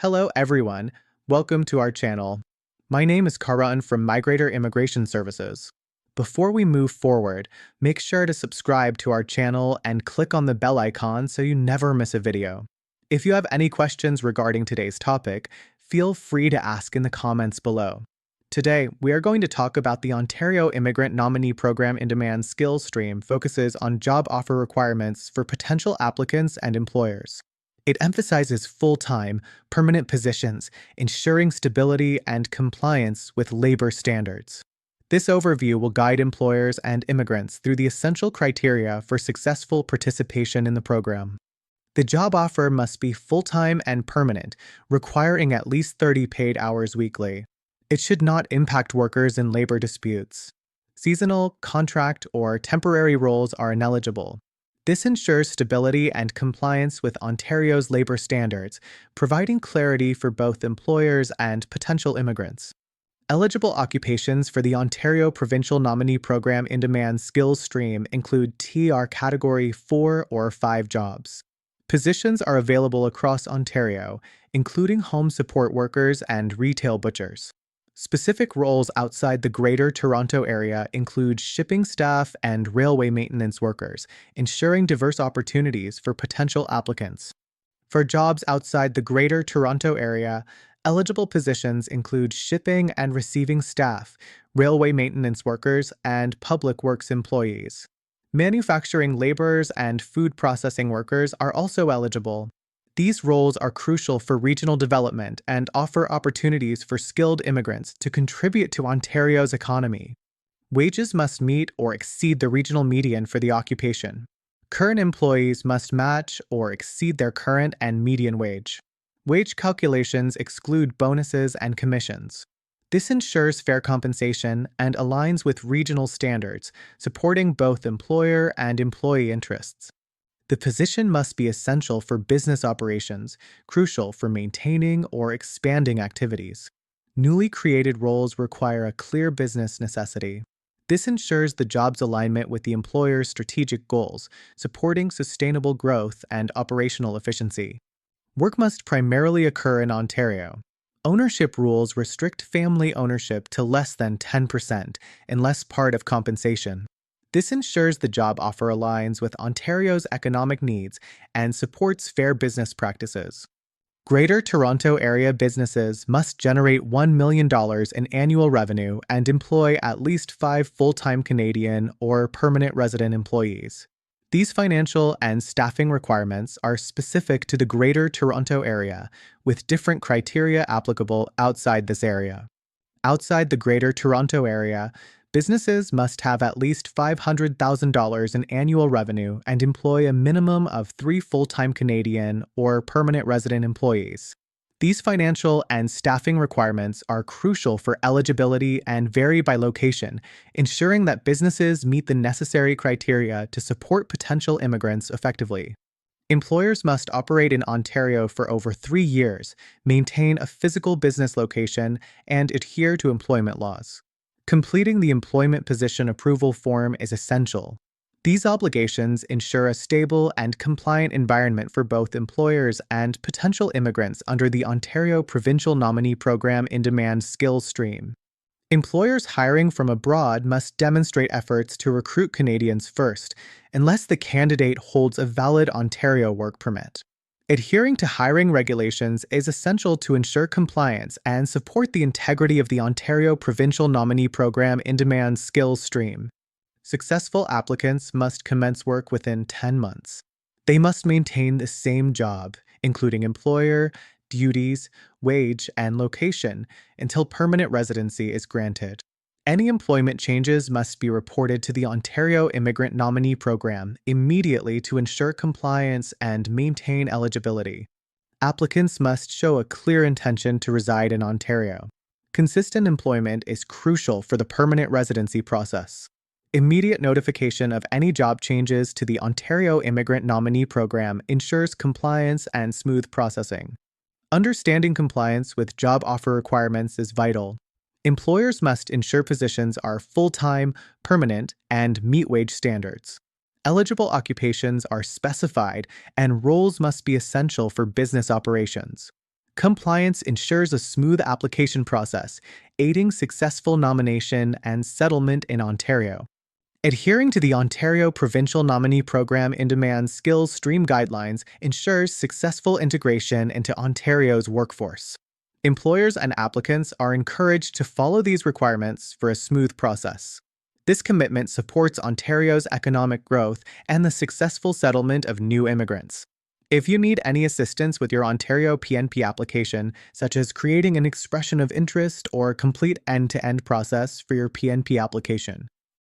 Hello everyone, welcome to our channel. My name is Karan from Migrator Immigration Services. Before we move forward, make sure to subscribe to our channel and click on the bell icon so you never miss a video. If you have any questions regarding today's topic, feel free to ask in the comments below. Today, we are going to talk about the Ontario Immigrant Nominee Program in-demand skills stream focuses on job offer requirements for potential applicants and employers. It emphasizes full-time, permanent positions, ensuring stability and compliance with labor standards. This overview will guide employers and immigrants through the essential criteria for successful participation in the program. The job offer must be full-time and permanent, requiring at least 30 paid hours weekly. It should not impact workers in labor disputes. Seasonal, contract, or temporary roles are ineligible. This ensures stability and compliance with Ontario's labor standards, providing clarity for both employers and potential immigrants. Eligible occupations for the Ontario Provincial Nominee Program in-demand skills stream include TR Category 4 or 5 jobs. Positions are available across Ontario, including home support workers and retail butchers. Specific roles outside the Greater Toronto Area include shipping staff and railway maintenance workers, ensuring diverse opportunities for potential applicants. For jobs outside the Greater Toronto Area, eligible positions include shipping and receiving staff, railway maintenance workers, and public works employees. Manufacturing laborers and food processing workers are also eligible. These roles are crucial for regional development and offer opportunities for skilled immigrants to contribute to Ontario's economy. Wages must meet or exceed the regional median for the occupation. Current employees must match or exceed their current and median wage. Wage calculations exclude bonuses and commissions. This ensures fair compensation and aligns with regional standards, supporting both employer and employee interests. The position must be essential for business operations, crucial for maintaining or expanding activities. Newly created roles require a clear business necessity. This ensures the job's alignment with the employer's strategic goals, supporting sustainable growth and operational efficiency. Work must primarily occur in Ontario. Ownership rules restrict family ownership to less than 10% unless part of compensation. This ensures the job offer aligns with Ontario's economic needs and supports fair business practices. Greater Toronto Area businesses must generate $1 million in annual revenue and employ at least 5 full-time Canadian or permanent resident employees. These financial and staffing requirements are specific to the Greater Toronto Area, with different criteria applicable outside this area. Outside the Greater Toronto Area, businesses must have at least $500,000 in annual revenue and employ a minimum of 3 full-time Canadian or permanent resident employees. These financial and staffing requirements are crucial for eligibility and vary by location, ensuring that businesses meet the necessary criteria to support potential immigrants effectively. Employers must operate in Ontario for over 3 years, maintain a physical business location, and adhere to employment laws. Completing the Employment Position Approval Form is essential. These obligations ensure a stable and compliant environment for both employers and potential immigrants under the Ontario Provincial Nominee Program in-demand skills stream. Employers hiring from abroad must demonstrate efforts to recruit Canadians first, unless the candidate holds a valid Ontario work permit. Adhering to hiring regulations is essential to ensure compliance and support the integrity of the Ontario Provincial Nominee Program in-demand skills stream. Successful applicants must commence work within 10 months. They must maintain the same job, including employer, duties, wage, and location, until permanent residency is granted. Any employment changes must be reported to the Ontario Immigrant Nominee Program immediately to ensure compliance and maintain eligibility. Applicants must show a clear intention to reside in Ontario. Consistent employment is crucial for the permanent residency process. Immediate notification of any job changes to the Ontario Immigrant Nominee Program ensures compliance and smooth processing. Understanding compliance with job offer requirements is vital. Employers must ensure positions are full-time, permanent, and meet wage standards. Eligible occupations are specified, and roles must be essential for business operations. Compliance ensures a smooth application process, aiding successful nomination and settlement in Ontario. Adhering to the Ontario Provincial Nominee Program in-demand skills stream guidelines ensures successful integration into Ontario's workforce. Employers and applicants are encouraged to follow these requirements for a smooth process. This commitment supports Ontario's economic growth and the successful settlement of new immigrants. If you need any assistance with your Ontario PNP application, such as creating an expression of interest or complete end-to-end process for your PNP application,